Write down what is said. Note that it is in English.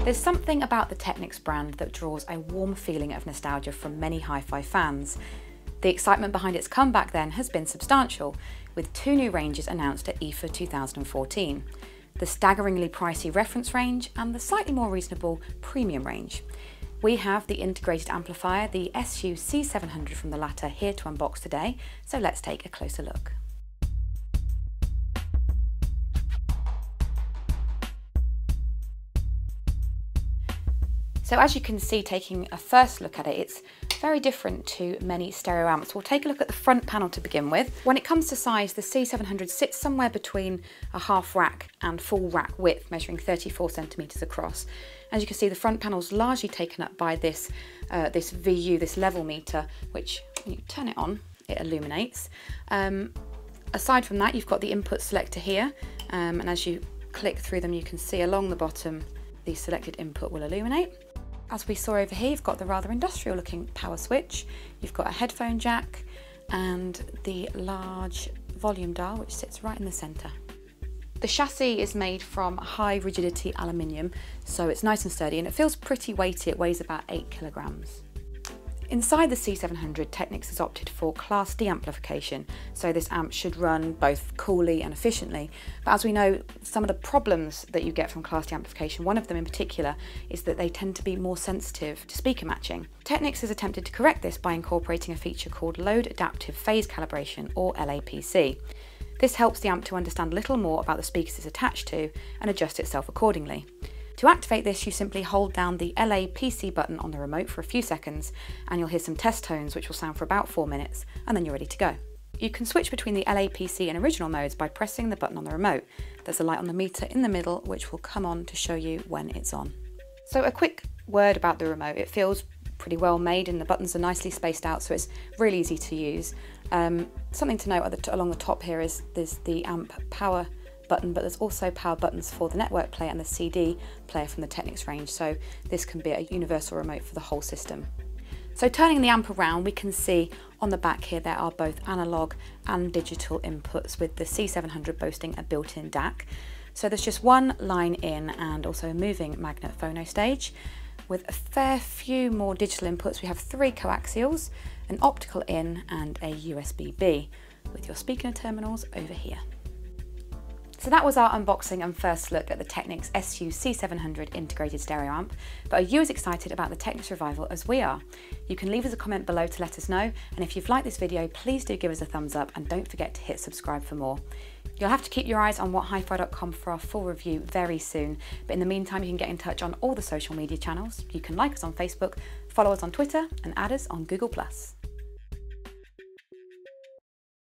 There's something about the Technics brand that draws a warm feeling of nostalgia from many hi-fi fans. The excitement behind its comeback then has been substantial, with 2 new ranges announced at IFA 2014. The staggeringly pricey reference range and the slightly more reasonable premium range. We have the integrated amplifier, the SU-C700 from the latter, here to unbox today, so let's take a closer look. So as you can see, taking a first look at it, it's very different to many stereo amps. We'll take a look at the front panel to begin with. When it comes to size, the C700 sits somewhere between a half rack and full rack width, measuring 34 centimeters across. As you can see, the front panel's largely taken up by this VU, this level meter, which when you turn it on, it illuminates. Aside from that, you've got the input selector here, and as you click through them, you can see along the bottom, the selected input will illuminate. As we saw over here, you've got the rather industrial looking power switch, you've got a headphone jack and the large volume dial which sits right in the centre. The chassis is made from high rigidity aluminium, so it's nice and sturdy and it feels pretty weighty. It weighs about 8 kilograms. Inside the C700, Technics has opted for Class D amplification, so this amp should run both coolly and efficiently. But as we know, some of the problems that you get from Class D amplification, one of them in particular, is that they tend to be more sensitive to speaker matching. Technics has attempted to correct this by incorporating a feature called Load Adaptive Phase Calibration, or LAPC. This helps the amp to understand a little more about the speakers it's attached to and adjust itself accordingly. To activate this, you simply hold down the LAPC button on the remote for a few seconds and you'll hear some test tones which will sound for about 4 minutes, and then you're ready to go. You can switch between the LAPC and original modes by pressing the button on the remote. There's a light on the meter in the middle which will come on to show you when it's on. So a quick word about the remote. It feels pretty well made and the buttons are nicely spaced out, so it's really easy to use. Something to note along the top here is there's the amp power button, but there's also power buttons for the network player and the CD player from the Technics range, so this can be a universal remote for the whole system. So turning the amp around, we can see on the back here there are both analog and digital inputs, with the C700 boasting a built-in DAC. So there's just one line in and also a moving magnet phono stage. With a fair few more digital inputs, we have 3 coaxials, an optical in and a USB-B, with your speaker terminals over here. So that was our unboxing and first look at the Technics SU-C700 integrated stereo amp, but are you as excited about the Technics revival as we are? You can leave us a comment below to let us know, and if you've liked this video, please do give us a thumbs up and don't forget to hit subscribe for more. You'll have to keep your eyes on whathifi.com for our full review very soon, but in the meantime you can get in touch on all the social media channels. You can like us on Facebook, follow us on Twitter and add us on Google+.